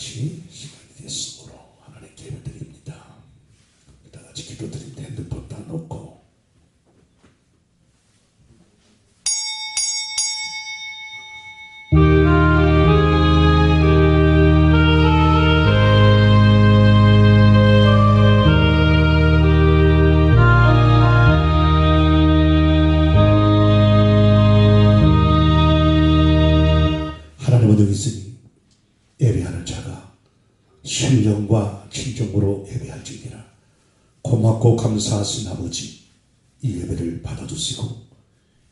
같이 시간이 됐으므로 하나님께 예배드립니다. 다 같이 기도드립니다. 핸드폰 다 놓고 하나님은 여기 있으니 예배하는 자가 신령과 진정으로 예배할지니라. 고맙고 감사하신 아버지, 이 예배를 받아주시고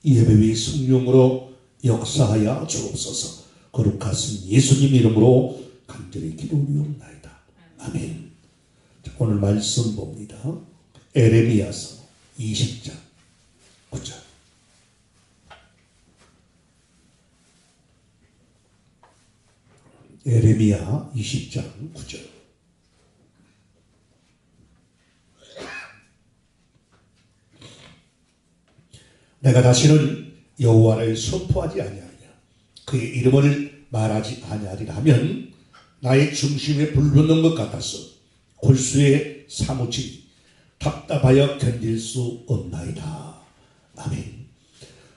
이 예배 위에 성령으로 역사하여 주옵소서. 거룩하신 예수님 이름으로 간절히 기도드리옵나이다. 아멘. 자, 오늘 말씀 봅니다. 에레미야서 20장 9절. 에레미야 20장 9절. 내가 다시는 여호와를 선포하지 아니하리라. 그의 이름을 말하지 아니하리라 하면 나의 중심에 불붙는 것 같아서 골수에 사무치니 답답하여 견딜 수 없나이다. 아멘.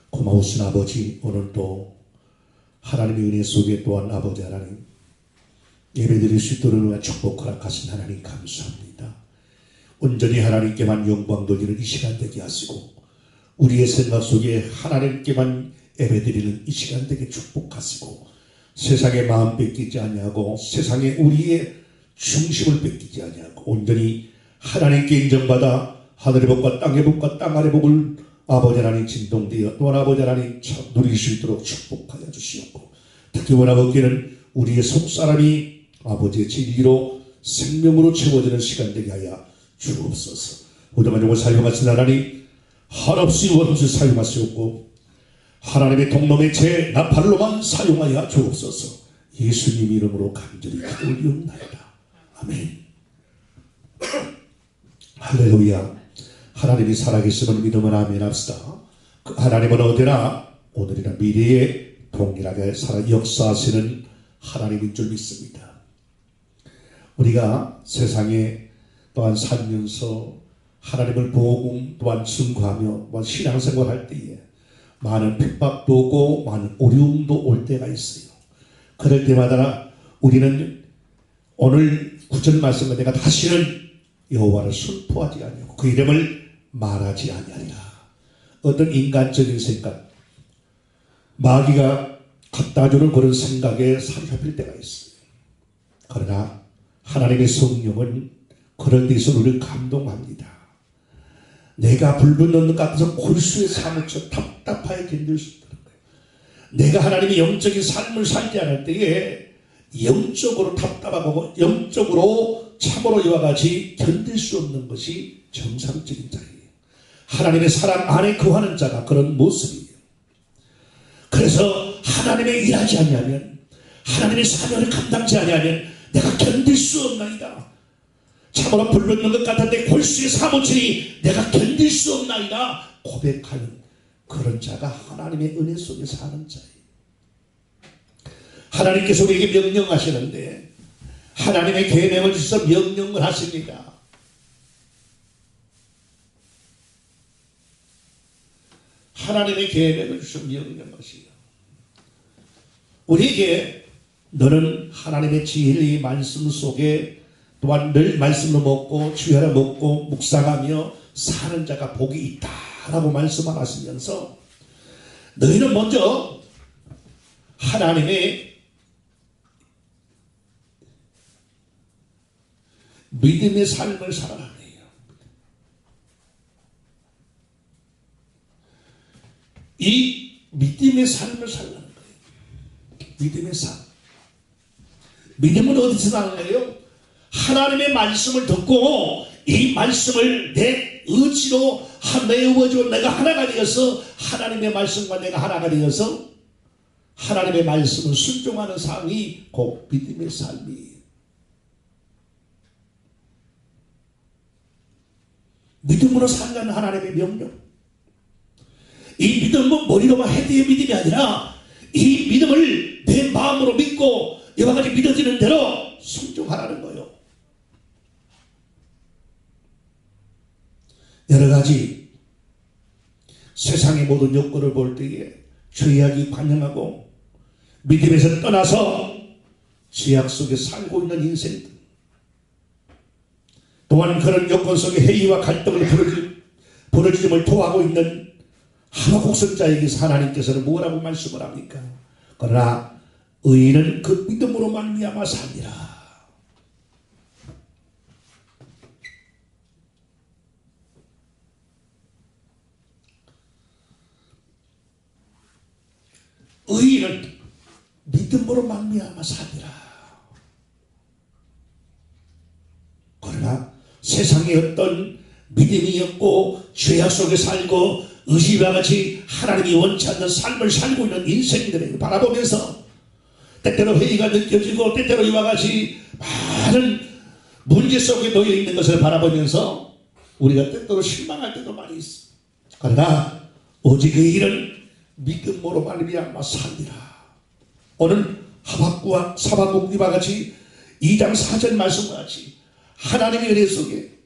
고마우신 아버지, 오늘도 하나님의 은혜 속에 또한 아버지 하나님 예배드릴 수 있도록 축복 허락하신 하나님 감사합니다. 온전히 하나님께만 영광 돌리는 이 시간 되게 하시고 우리의 생각 속에 하나님께만 예배드리는 이 시간 되게 축복하시고 세상에 마음 뺏기지 아니하고 세상에 우리의 중심을 뺏기지 아니하고 온전히 하나님께 인정받아 하늘의 복과 땅의 복과 땅 아래 복을 아버지 하나님 진동되어 또한 아버지 하나님 누릴 수 있도록 축복하여 주시옵고 특히 원하옵기는 우리의 속사람이 아버지의 진리로 생명으로 채워지는 시간 되게 하여 주옵소서. 오늘만 용을 사용하신 하나님 한없이 원없이 사용하시옵고 하나님의 동로매체 나팔로만 사용하여 주옵소서. 예수님 이름으로 간절히 기도드리옵나이다. 아멘. 할렐루야. 하나님이 살아계심을 믿으면 아멘 합시다. 그 하나님은 어디나 오늘이나 미래에 동일하게 살아 역사하시는 하나님인 줄 믿습니다. 우리가 세상에 또한 살면서 하나님을 복음 또한 증거하며 또한 신앙생활 할 때에 많은 핍박도 오고 많은 어려움도 올 때가 있어요. 그럴 때마다 우리는 오늘 구절 말씀에 내가 다시는 여호와를 선포하지 아니하고 그 이름을 말하지 아니하리라. 어떤 인간적인 생각, 마귀가 갖다주는 그런 생각에 사로잡힐 때가 있어요. 그러나 하나님의 성령은 그런 데서 우리를 감동합니다. 내가 불붙는 것 같아서 골수에 사무쳐 답답하게 견딜 수 있다는 거예요. 내가 하나님의 영적인 삶을 살지 않을 때에 영적으로 답답하고 영적으로 참으로 이와 같이 견딜 수 없는 것이 정상적인 자리예요. 하나님의 사랑 안에 거하는 자가 그런 모습이에요. 그래서 하나님의 일하지 아니하면 하나님의 사명을 감당지 아니하면 내가 견딜 수 없나이다. 참으로 불붙는 것 같은데 골수에 사무치니 내가 견딜 수 없나이다 고백하는 그런 자가 하나님의 은혜 속에 사는 자예요. 하나님께서 우리에게 명령하시는데 하나님의 계명을 주셔서 명령을 하십니다. 하나님의 계명을 주셔서 명령하시요. 우리에게 너는 하나님의 진리 말씀 속에 또한 늘 말씀을 먹고 주야를 먹고 묵상하며 사는 자가 복이 있다라고 말씀을 하시면서 너희는 먼저 하나님의 믿음의 삶을 살아가는 거예요. 이 믿음의 삶을 살라는 거예요. 믿음의 삶. 믿음은 어디서 나는 거예요? 하나님의 말씀을 듣고 이 말씀을 내 의지로 내어가지고 내가 하나가 되어서 하나님의 말씀과 내가 하나가 되어서 하나님의 말씀을 순종하는 삶이 곧 믿음의 삶이에요. 믿음으로 살라는 하나님의 명령. 이 믿음은 머리로만 해대의 믿음이 아니라 이 믿음을 내 마음으로 믿고 이와 같이 믿어지는 대로 순종하라는 거예요. 여러 가지 세상의 모든 요건을 볼 때에 죄악이 관영하고 믿음에서 떠나서 죄악 속에 살고 있는 인생들, 또한 그런 요건 속에 회의와 갈등을 벌어짐을 토하고 있는 하박국 선자에게서 하나님께서는 뭐라고 말씀을 합니까? 그러나 의인은 그 믿음으로 말미암아 삽니다. 의인은 믿음으로 말미암아 삽니다. 그러나 세상에 어떤 믿음이 없고 죄악 속에 살고 의심과 같이 하나님이 원치 않는 삶을 살고 있는 인생들을 바라보면서 때때로 회의가 느껴지고 때때로 이와 같이 많은 문제 속에 놓여 있는 것을 바라보면서 우리가 때때로 실망할 때도 많이 있어. 그러나 오직 의인은 믿음으로 말미암아 삽니다. 오늘 하박국과 사박국 이와 같이 2장 4절 말씀과 같이 하나님의 은혜 속에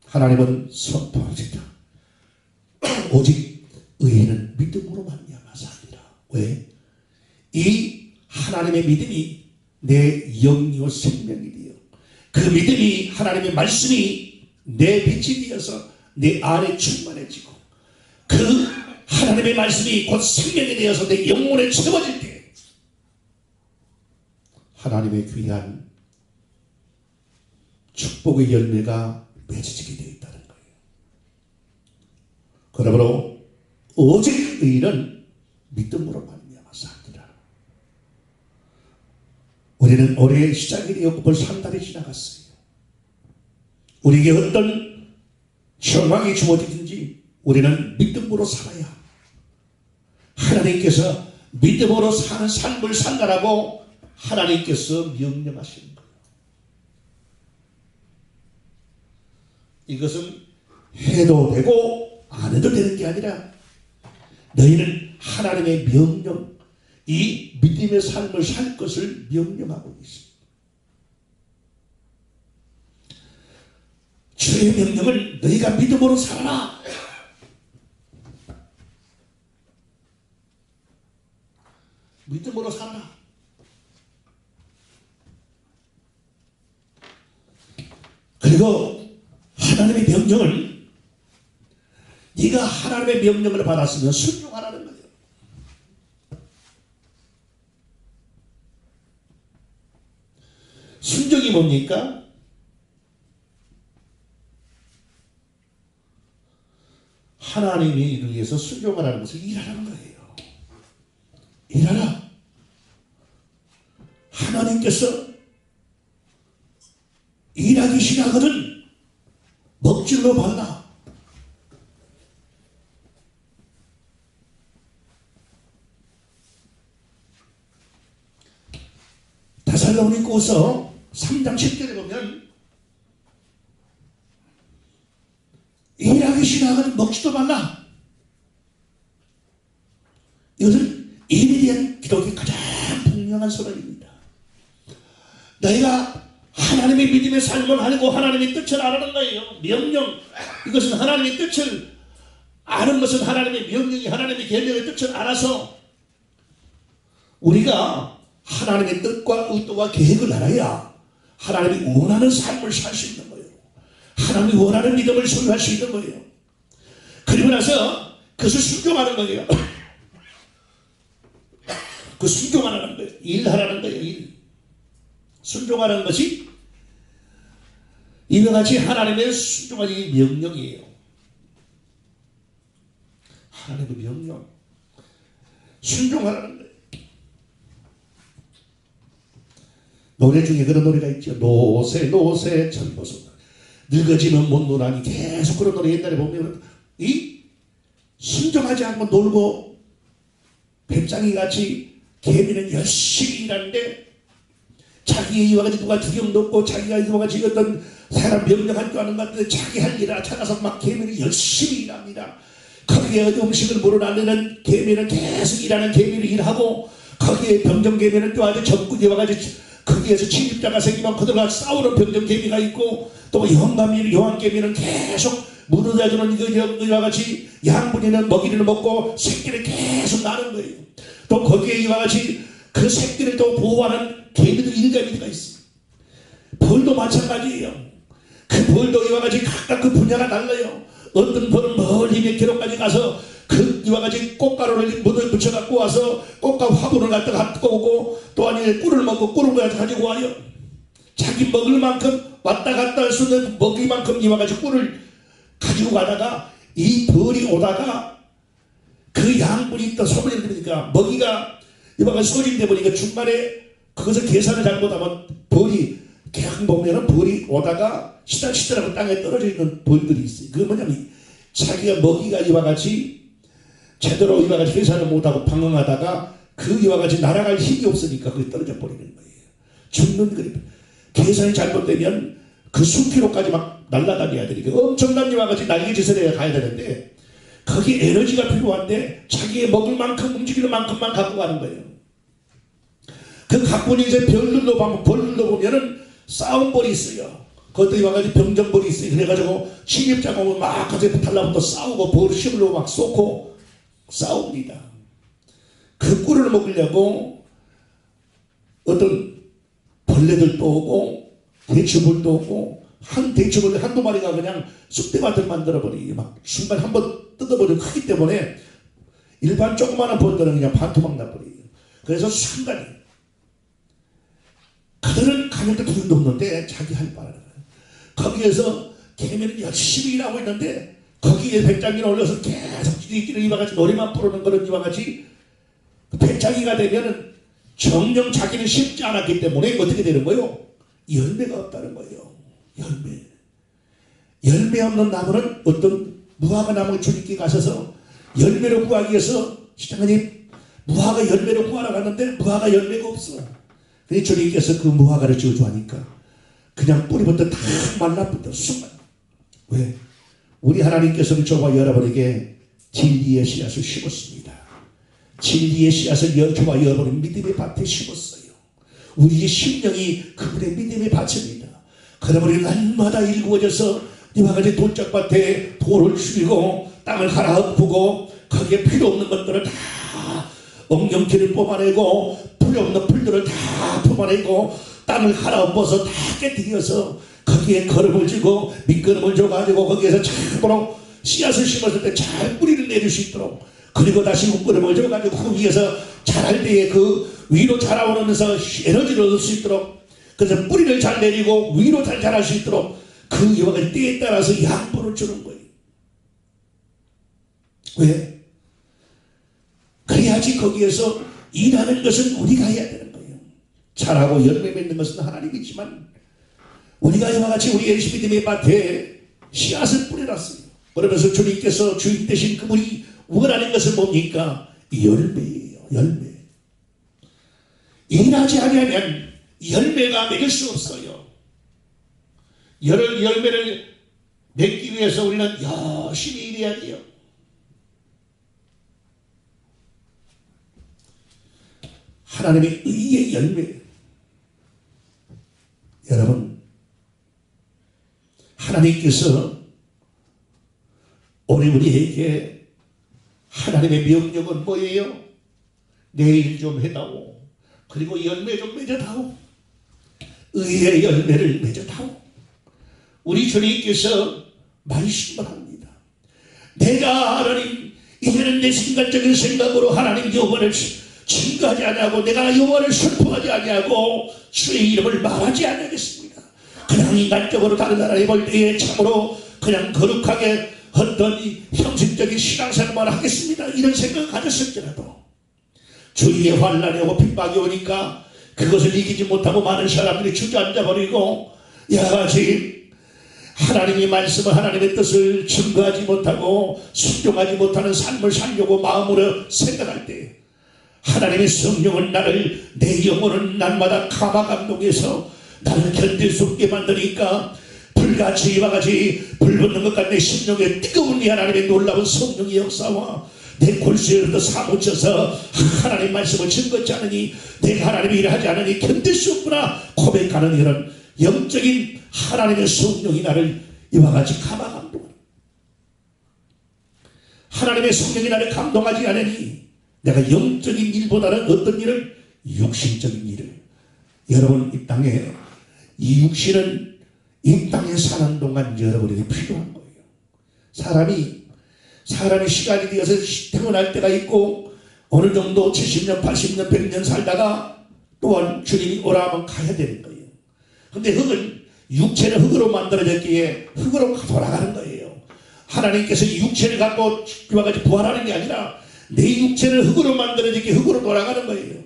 하나님은 선포하시다. 오직 의인은 믿음으로 말미암아 삽니다. 왜? 이 하나님의 믿음이 내 영이요 생명이 되어 그 믿음이 하나님의 말씀이 내 빛이 되어서 내 안에 충만해지고 그 하나님의 말씀이 곧 생명이 되어서 내 영혼에 채워질 때 하나님의 귀한 축복의 열매가 맺어지게 되어 있다는 거예요. 그러므로 오직 의인은 믿음으로 말미암아 삽니다. 우리는 올해의 시작이 되었고 벌써 한 달이 지나갔어요. 우리에게 어떤 정황이 주어지든지 우리는 믿음으로 살아야 하나님께서 믿음으로 사는 삶을 살라라고 하나님께서 명령하시는 거예요. 이것은 해도 되고 안 해도 되는 게 아니라 너희는 하나님의 명령, 이 믿음의 삶을 살 것을 명령하고 있습니다. 주의 명령을 너희가 믿음으로 살아라. 믿음으로 살아라. 그리고 하나님의 명령을 네가 하나님의 명령을 받았으면 순종하라는 거예요. 순종이 뭡니까? 하나님이 위해서 순종하라는 것을 일하라는 거예요. 일하라. 하나님께서 일하기 시작하거든 먹질로 받나. 데살로니가서 3장 10절에 보면 일하기 시작하거든 먹지도 말라. 이것은 일에 대한 기록이 가장 분명한 선언입니다. 너희가 하나님의 믿음의 삶을 하고 하나님의 뜻을 알아는 거예요. 명령. 이것은 하나님의 뜻을 아는 것은 하나님의 명령이 하나님의 계명의 뜻을 알아서 우리가 하나님의 뜻과 의도와 계획을 알아야 하나님이 원하는 삶을 살 수 있는 거예요. 하나님이 원하는 믿음을 소유할 수 있는 거예요. 그리고 나서 그것을 순종하는 거예요. 그 순종하는 거예요. 일하라는 거예요. 일. 순종하는 것이 이와 같이 하나님의 순종하는 명령이에요. 하나님의 명령. 순종하라는 거예요. 노래 중에 그런 노래가 있죠. 노새 노새 전보소 늙어지면 못 노나니 계속 그런 노래 옛날에 보면 이 순종하지 않고 놀고 뱀장이 같이 개미는 열심히 일하는데 자기의 이와 같이 누가 두려움 높고 자기가 이와 같이 어떤 사람 명령할 줄 아는 것 같은데 자기 할 일을 찾아서 막 개미는 열심히 일합니다. 거기에 음식을 물어나르는 개미는 계속 일하는 개미를 일하고 거기에 병정개미는 또 아주 적군이 와가지고 거기에서 침입자가 생기면 그들과 싸우는 병정개미가 있고, 또 여왕개미는 계속 무너져주는 이와 같이 양분이는 먹이를 먹고 새끼를 계속 낳는 거예요. 또 거기에 이와 같이 그 새끼를 또 보호하는 개미들 일개미가 있어요. 벌도 마찬가지예요. 그 벌도 이와 같이 각각 그 분야가 달라요. 어떤 벌은 멀리 몇 킬로까지 가서 그 이와 같이 꽃가루를 묻혀 갖고 와서 꽃가루 화분을 갖다가 갖고 오고, 또 아니 꿀을 먹고 꿀을 가지고 와요. 자기 먹을 만큼 왔다 갔다 할 수 있는 먹을 만큼 이와 같이 꿀을 가지고 가다가 이 벌이 오다가 그 양분이 또 소문이 들으니까 먹이가 이와 같이 소진돼 버리니까 중간에 그것을 계산을 잘못하면 벌이 그냥 보면은 벌이 오다가 시달시달하고 땅에 떨어져 있는 벌들이 있어요. 그게 뭐냐면 자기가 먹이가 이와 같이 제대로 이와 같이 계산을 못하고 방황하다가 그 이와 같이 날아갈 힘이 없으니까 그게 떨어져 버리는 거예요. 죽는 거예요. 계산이 잘못되면 그 수키로까지 막 날아다녀야 되니까 엄청난 이와 같이 날개짓을 가야 되는데, 거기 에너지가 필요한데 자기의 먹을 만큼 움직이는 만큼만 갖고 가는 거예요. 그 갖고 있는 이제 벌들도 보면은 싸운 벌이 있어요. 그것도 이와 같이 병정벌이 있어요. 그래가지고 침입자가 오면 막 가서 달라붙어 싸우고 벌을 힘으로 막 쏟고 싸웁니다. 그 꿀을 먹으려고 어떤 벌레들도 오고 대추벌도 오고, 한 대추벌이 한두 마리가 그냥 쑥대밭을 만들어버리고 막 순간 한번 뜯어버리고 크기 때문에 일반 조그마한 벌들은 그냥 반토막 나버려요. 그래서 순간에 그들은 가격도 그정도 없는데 자기 할 바를 거기에서 개미는 열심히 일하고 있는데 거기에 배짱이는 올려서 계속 찌릿찌릿 이와 같이 노래만 부르는 그런 이와 같이 배짱이가 되면은 정녕 자기는 쉽지 않았기 때문에 어떻게 되는 거예요? 열매가 없다는 거예요. 열매 없는 나무는 어떤 무화과 나무 주님께 가셔서 열매를 구하기 위해서 시장님 무화과 열매를 구하러 갔는데 무화과 열매가 없어. 그래서 주님께서 그 무화과를 저주하니까 그냥 뿌리부터 다 말라붙어 순간. 왜? 우리 하나님께서는 저와 여러분에게 진리의 씨앗을 심었습니다. 진리의 씨앗을 저와 여러분의 믿음의 밭에 심었어요. 우리의 심령이 그분의 믿음의 밭입니다. 그러므로 날마다 일구어져서 이와 같이 돌짝밭에 돌을 죽이고 땅을 갈아엎고 거기에 필요 없는 것들을 다 엉겅퀴를 뽑아내고 필요 없는 풀들을 다 뽑아내고 땅을 갈아엎어서 다 깨뜨려서 거기에 거름을 주고 밑거름을 줘가지고 거기에서 참고로 씨앗을 심었을 때 잘 뿌리를 내릴 수 있도록, 그리고 다시 밑거름을 줘가지고 거기에서 자랄 때에 그 위로 자라오면서 에너지를 얻을 수 있도록, 그래서 뿌리를 잘 내리고 위로 잘 자랄 수 있도록 그 이와 같이 때에 따라서 양분을 주는 거예요. 왜? 그래야지 거기에서 일하는 것은 우리가 해야 되는 거예요. 자라고 열매 맺는 것은 하나님이지만 우리가 이와 같이 우리 예수 믿음의 밭에 씨앗을 뿌려놨어요. 그러면서 주님께서 주인 되신 그분이 원하는 것은 뭡니까? 열매예요. 열매. 일하지 않으면 열매가 맺을 수 없어요. 열매를 맺기 위해서 우리는 열심히 일해야 돼요. 하나님의 의의 열매. 여러분, 하나님께서 오늘 우리에게 하나님의 명령은 뭐예요? 내일 좀 해다오. 그리고 열매 좀 맺어다오. 의의 열매를 맺어다오. 우리 주님께서 말씀을 합니다. 내가 하나님 이제는 내 순간적인 생각으로 하나님 여호와를 증거하지 아니하고 내가 여호와를 선포하지 아니하고 주의 이름을 말하지 아니하겠습니다. 그냥 인간적으로 다른 나라에 볼 때에 참으로 그냥 거룩하게 어떤 이 형식적인 신앙생활만 하겠습니다. 이런 생각을 가졌을지라도 주위에 환난이 오고 핍박이 오니까 그것을 이기지 못하고 많은 사람들이 주저앉아버리고 여하같이 하나님의 말씀을 하나님의 뜻을 증거하지 못하고 순종하지 못하는 삶을 살려고 마음으로 생각할 때 하나님의 성령은 나를 내 영혼은 날마다 감화 감동해서 나를 견딜 수 없게 만드니까 불같이 이와 같이 불붙는 것 같은 내 심령에 뜨거운 이 하나님의 놀라운 성령의 역사와 내 골수에도 사무쳐서 하나님 말씀을 증거치 않으니 내가 하나님의 일을 하지 않으니 견딜 수 없구나 고백하는 이런 영적인 하나님의 성령이 나를 이와 같이 감화감동하는, 하나님의 성령이 나를 감동하지 않으니 내가 영적인 일보다는 어떤 일을, 육신적인 일을. 여러분, 이 땅에 이 육신은 이 땅에 사는 동안 여러분에게 필요한 거예요. 사람이 시간이 되어서 태어날 때가 있고 어느 정도 70년, 80년, 100년 살다가 또한 주님이 오라 하면 가야 되는 거예요. 근데 육체는 흙으로 만들어졌기에 흙으로 돌아가는 거예요. 하나님께서 이 육체를 갖고 이와 같이 부활하는 게 아니라 내 육체는 흙으로 만들어졌기에 흙으로 돌아가는 거예요.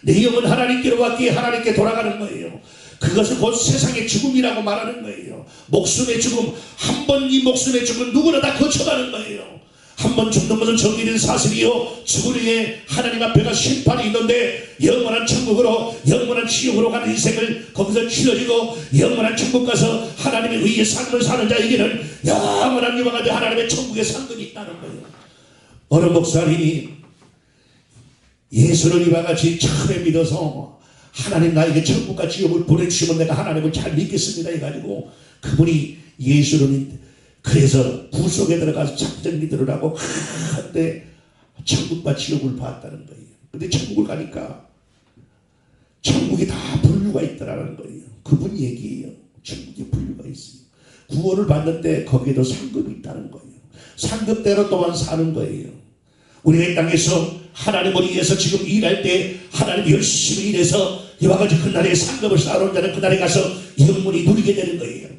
내 영은 하나님께로 왔기에 하나님께 돌아가는 거예요. 그것을 곧 세상의 죽음이라고 말하는 거예요. 목숨의 죽음, 한 번 이 목숨의 죽음 누구나 다 거쳐가는 거예요. 한 번 죽는 것은 정의된 사실이요, 죽은 후에 하나님 앞에 가 심판이 있는데 영원한 천국으로, 영원한 지옥으로 가는 인생을 거기서 치러지고 영원한 천국 가서 하나님의 의의 삶을 사는 자에게는 영원한 이와 같은 하나님의 천국의 상급이 있다는 거예요. 어느 목사님이 예수를 이와 같이 처음에 믿어서 하나님 나에게 천국과 지옥을 보내주시면 내가 하나님을 잘 믿겠습니다 해가지고 그분이 예수를 그래서 구속에 들어가서 작전 리더를 하고 한데 천국과 지옥을 봤다는 거예요. 근데 천국을 가니까 천국이 다 분류가 있더라는 거예요. 그분 얘기예요. 천국에 분류가 있어요. 구원을 받는데 거기에도 상급이 있다는 거예요. 상급대로 또한 사는 거예요. 우리가 이 땅에서 하나님을 위해서 지금 일할 때 하나님 열심히 일해서 이와 같이 그날의 상급을 쌓아놓은 자는 그날에 가서 영문이 누리게 되는 거예요.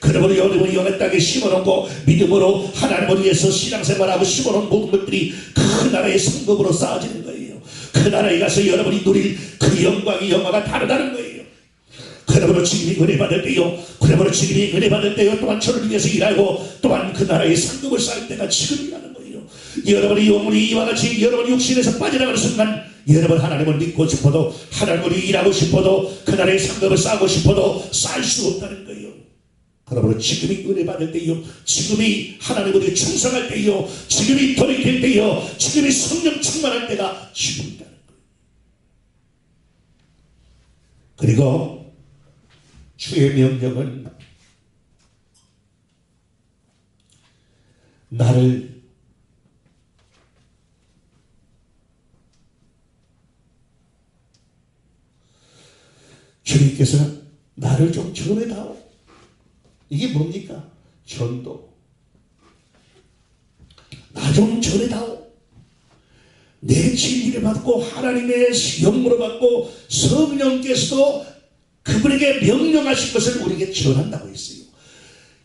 그러므로 여러분이 영의 땅에 심어놓고 믿음으로 하나님을 위해서 신앙생활하고 심어놓은 모든 것들이 그 나라의 상급으로 쌓아지는 거예요. 그 나라에 가서 여러분이 누릴 그 영광이 영화가 다르다는 거예요. 그러므로 지금이 은혜 받을 때요, 그러므로 지금이 은혜 받을 때요, 또한 저를 위해서 일하고 또한 그 나라의 상급을 쌓을 때가 지금이라는 거예요. 여러분이 영혼이 이와 같이 여러분 육신에서 빠져나가는 순간 여러분 하나님을 믿고 싶어도 하나님을 일하고 싶어도 그 나라의 상급을 쌓고 싶어도 쌓을 수 없다는 거예요. 그러므로 지금이 은혜 받을 때요, 지금이 하나님을 충성할 때요, 지금이 돌이킬 때요, 지금이 성령 충만할 때가 지금이라는 거예요. 그리고 주의 명령은 나를 주님께서 나를 좀 전해다오. 이게 뭡니까? 전도. 나 좀 전해다오. 내 진리를 받고 하나님의 영으로 받고 성령께서도 그분에게 명령하신 것을 우리에게 전한다고 했어요.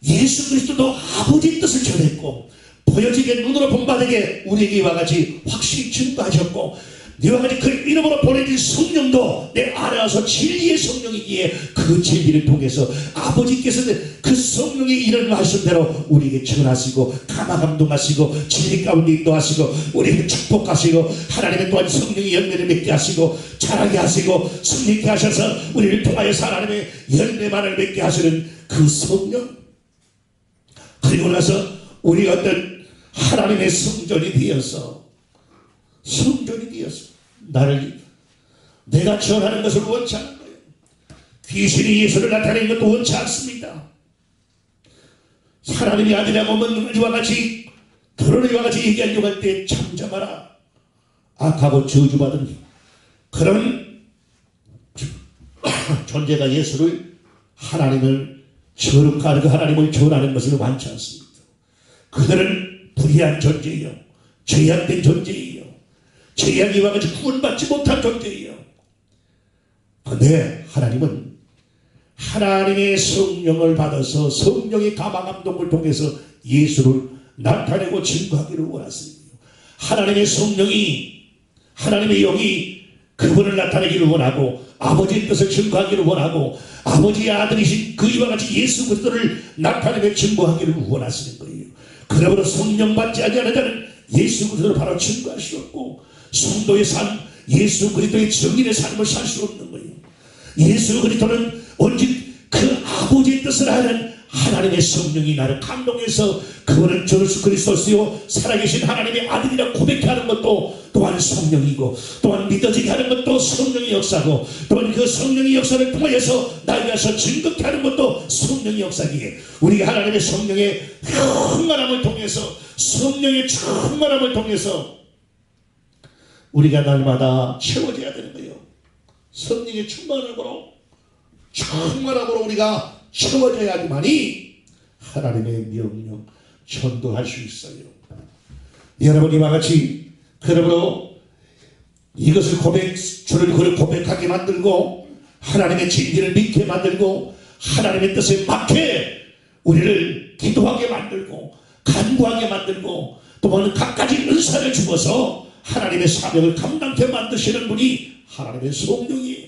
예수 그리스도도 아버지 뜻을 전했고 보여지게 눈으로 본 바되게 우리에게 이와 같이 확실히 증거하셨고 이와 같이 그 이름으로 보내진 성령도 내 안에 와서 진리의 성령이기에 그 진리를 통해서 아버지께서 그 성령의 일을 하신 대로 우리에게 전하시고 감화감동하시고 진리 가운데 인도하시고 우리에게 축복하시고 하나님의 또한 성령의 열매를 맺게 하시고 자라게 하시고 승리케 하셔서 우리를 통하여서 하나님의 열매만을 맺게 하시는 그 성령, 그리고 나서 우리가 어떤 하나님의 성전이 되어서 내가 전하는 것을 원치 않는 거예요. 귀신이 예수를 나타내는 것도 원치 않습니다. 하나님이 아들이라고 하면 이와 같이 결혼을 이와 같이 얘기하려고 할 때 잠잠하라, 악하고 저주받은 그런 존재가 예수를 하나님을 거룩한 그 하나님을 전하는 것을 원치 않습니다. 그들은 불의한 존재예요. 죄악된 존재예요. 죄악이와 같이 구원받지 못한 존재예요. 그런데 하나님은 하나님의 성령을 받아서 성령의 감화감동을 통해서 예수를 나타내고 증거하기를 원하십니다. 하나님의 성령이, 하나님의 영이 그분을 나타내기를 원하고 아버지의 뜻을 증거하기를 원하고 아버지의 아들이신 그이와 같이 예수 그리스도를 나타내며 증거하기를 원하시는 거예요. 그러므로 성령 받지 아니하는 자는 예수 그리스도를 바로 증거할 수 없고 성도의 삶, 예수 그리스도의 정인의 삶을 살 수 없는 거예요. 예수 그리스도는 오직 그 아버지의 뜻을 하는 하나님의 성령이 나를 감동해서 그분은 예수 그리스도시요 살아계신 하나님의 아들이라 고백하는 것도 또한 성령이고, 또한 믿어지게 하는 것도 성령의 역사고, 또한 그 성령의 역사를 통하여서 나에게서 증거케 하는 것도 성령의 역사기에, 우리가 하나님의 성령의 충만함을 통해서, 성령의 충만함을 통해서 우리가 날마다 채워져야 되는 거예요. 성령의 충만함으로 우리가 채워져야지만이 하나님의 명령 전도할 수 있어요. 여러분, 이와 같이 그러므로 이것을 주를 고백하게 만들고 하나님의 진리를 믿게 만들고 하나님의 뜻에 맞게 우리를 기도하게 만들고 간구하게 만들고 또는 각가지 은사를 주어서 하나님의 사명을 감당케 만드시는 분이 하나님의 성령이에요.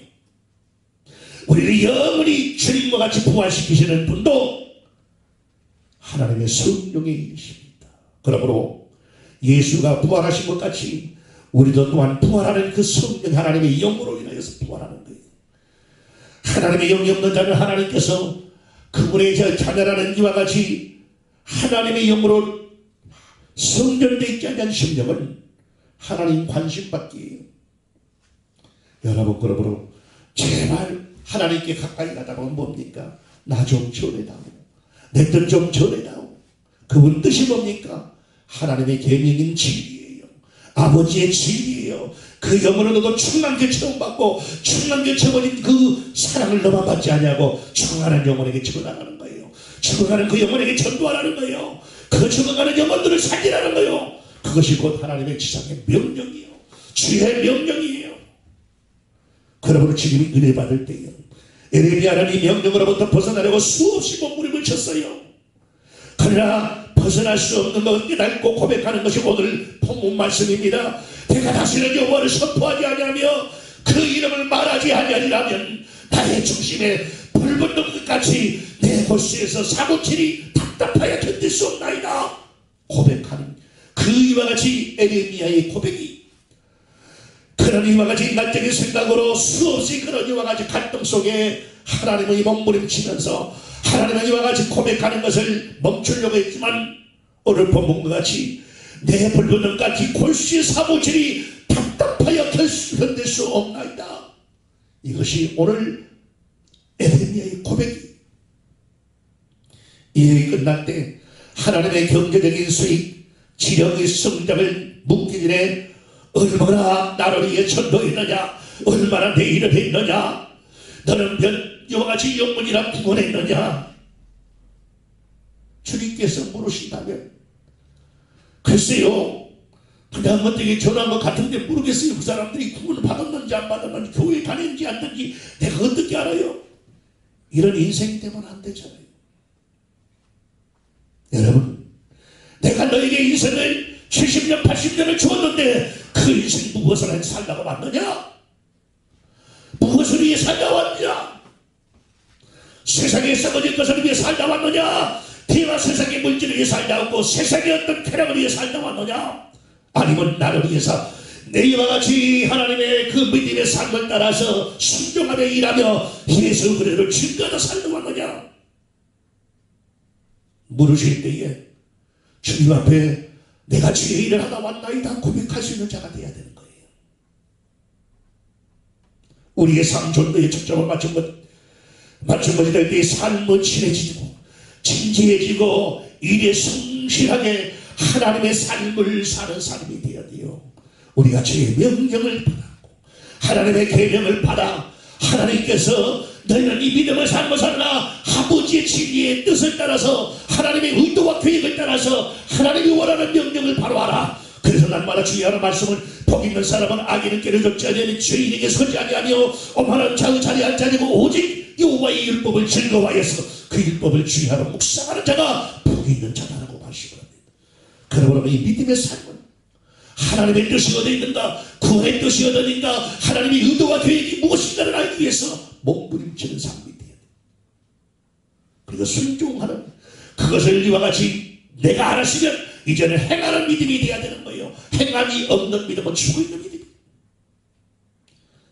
우리를 영원히 주님과 같이 부활시키시는 분도 하나님의 성령이십니다. 그러므로 예수가 부활하신 것 같이 우리도 또한 부활하는 그 성령 하나님의 영으로 인하여서 부활하는 거예요. 하나님의 영이 없는 자는 하나님께서 그분의 자녀라는 이와 같이 하나님의 영으로 성전되어 있지 않은 심령은 하나님 관심받기예요. 여러분, 그러므로 제발 하나님께 가까이 가다 보면 뭡니까? 나 좀 전해다오, 내 뜻 좀 전해다오. 그분 뜻이 뭡니까? 하나님의 계명인 진리예요. 아버지의 진리예요. 그 영으로 너도 충만케 체험받고 충만케 채워진 그 사랑을 너만 받지 않냐고 죽어가는 영혼에게 전하라는 거예요. 죽어가는 그 영혼에게 전도하라는 거예요. 그 죽어가는 영혼들을 살리라는 거예요. 그것이 곧 하나님의 지상의 명령이에요. 주의 명령이에요. 그러므로 지금 은혜 받을 때요, 에레미야는 이 명령으로부터 벗어나려고 수없이 몸부림을 쳤어요. 그러나 벗어날 수 없는 것을 깨닫고 고백하는 것이 오늘 본문 말씀입니다. 내가 다시는 여호와를 선포하지 아니하며 그 이름을 말하지 아니하리라면 나의 중심에 불 붙는 것 같이 내 골수에서 사고칠이 답답하여 견딜 수 없나이다. 고백하는 그 이와 같이 에레미야의 고백이, 그런 이와 같이 인간적인 생각으로 수없이 그런 이와 같이 갈등 속에 하나님의 몸부림치면서 하나님의 이와 같이 고백하는 것을 멈추려고 했지만 오늘 본문과 같이 내 불붙는 같이 골수의 사무질이 답답하여 견딜 수 없나이다. 이것이 오늘 에레미야의 고백이. 이 일이 끝날 때 하나님의 경제적인 수익, 지령의 성장을 묻기 전에 얼마나 나를 위해 전도했느냐, 얼마나 내 일을 했느냐, 너는 이와 같이 영문이나 구원했느냐, 주님께서 물으신다면, 글쎄요, 그냥 어떻게 전화한 것 같은데 모르겠어요. 그 사람들이 구원을 받았는지 안 받았는지, 교회에 다녔는지 안 다녔는지 내가 어떻게 알아요? 이런 인생이 되면 안 되잖아요. 여러분, 내가 너에게 인생을 70년 80년을 주었는데 그 인생 무엇을 살다가 왔느냐? 무엇을 위해 살다 왔느냐? 세상에 썩어진 것을 위해 살다 왔느냐? 대화 세상의 물질을 위해 살다 왔고 세상의 어떤 쾌락을 위해 살다 왔느냐? 아니면 나를 위해서 내와 같이 하나님의 그 믿음의 삶을 따라서 순종하며 일하며 예수 그리스도를 증거하다 살다 왔느냐? 물으실 때에 주님 앞에 내가 주의 일을 하다 왔나이다 고백할 수 있는 자가 되어야 되는 거예요. 우리의 삶 전도에 초점을 맞춘 것이 될 때 삶은 친해지고 진지해지고 일에 성실하게 하나님의 삶을 사는 사람이 되어야 돼요. 우리가 주의 명령을 받았고 하나님의 계명을 받아 하나님께서 너희는 이 믿음을 삶을 살라 아버지의 진리의 뜻을 따라서 하나님의 의도와 계획을 따라서 하나님이 원하는 명령을 바로 하라. 그래서 날마다 주의하는 말씀은 복 있는 사람은 악인은 깨를 줬지 아니하니 죄인에게 서지 아니하며 오만한 자의 자리에 앉지 아니하고 오직 여호와의 율법을 즐거워하여서 그 율법을 주의하러 묵상하는 자가 복 있는 자다라고 말씀을 합니다. 그러므로 이 믿음의 삶은 하나님의 뜻이 어디 있는가, 구원의 뜻이 어디 있는가, 하나님의 의도와 계획이 무엇인가를 알기 위해서 몸부림치는 삶이 돼야 돼. 그리고 순종하는 그것을 이와 같이 내가 알았으면 이제는 행하는 믿음이 돼야 되는 거예요. 행함이 없는 믿음은 죽어있는 믿음.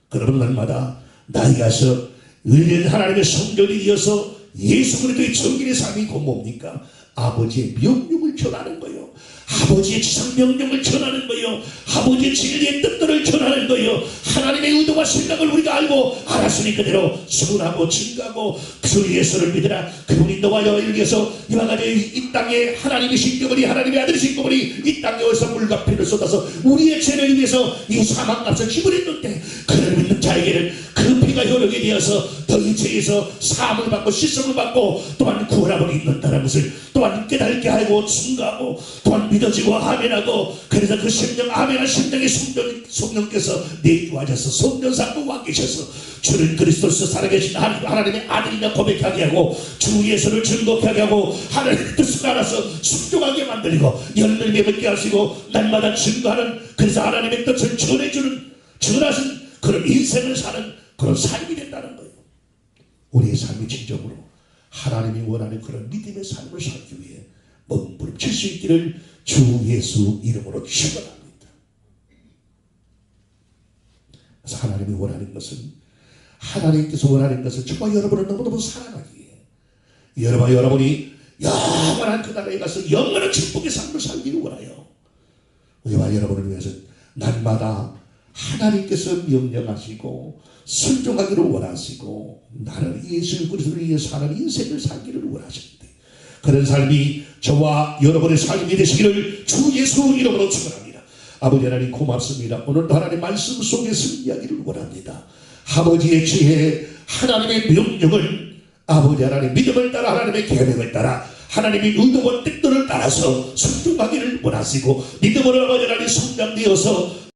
그러는 날마다 나이가서 의뢰는 하나님의 성전이 되어서 예수 그리스도의 정결의 삶이 곧 뭡니까? 아버지의 명령을 전하는 거예요. 아버지의 지상 명령을 전하는 거예요. 아버지의 진리의 뜻들을 전하는 거예요. 하나님의 의도와 생각을 우리가 알고 알았으니 그대로 순하고 증가하고 주 예수를 믿으라. 그분이 너와 여를 위해서 이와 같이 이 땅에 하나님이신 그분이 하나님의 아들이신 그분이 이 땅에 오셔서 물과 피를 쏟아서 우리의 죄를 위해서 이 사망값을 지불했는데 그를 믿는 자에게는 그 피가 효력이 되어서 더 이 죄에서 사함을 받고 씻음을 받고 또한 구원함을 입는다는 것을 또한 깨닫게 하고 증가하고 또한 믿어지고 아멘하고 그래서 그 성령 아멘한 성령의 성령께서 내주하셔서 성전상도 와 계셔서 주는 그리스도서 살아계신 하나님의 아들이냐 고백하게 하고 주 예수를 증거하게 하고 하나님의 뜻을 알아서 순종하게 만들고 열매를 맺게 하시고 날마다 증거하는 그래서 하나님의 뜻을 전해주는 전하신 그런 인생을 사는 그런 삶이 된다는 거예요. 우리의 삶이 진정으로 하나님이 원하는 그런 믿음의 삶을 살기 위해 몸부림칠 수 있기를 주 예수 이름으로 축원합니다. 그래서 하나님이 원하는 것은 하나님께서 원하는 것은 저와 여러분을 너무너무 사랑하기에 여러분과 여러분이 영원한 그 나라에 가서 영원한 축복의 삶을 살기를 원하여 우리와 여러분을 위해서 날마다 하나님께서 명령하시고 순종하기를 원하시고 나를 예수 그리스도를 위해 사는 인생을 살기를 원하시는데 그런 삶이 저와 여러분의 삶이 되시기를 주 예수 이름으로 축원합니다. 아버지 하나님 고맙습니다. 오늘도 하나님 말씀 속에 승리하기를 원합니다. 아버지의 지혜 하나님의 명령을 아버지 하나님 믿음을 따라 하나님의 계명을 따라 하나님의 의도와 뜻들을 따라서 순종하기를 원하시고 믿음으로 아버지 하나님 성장되어서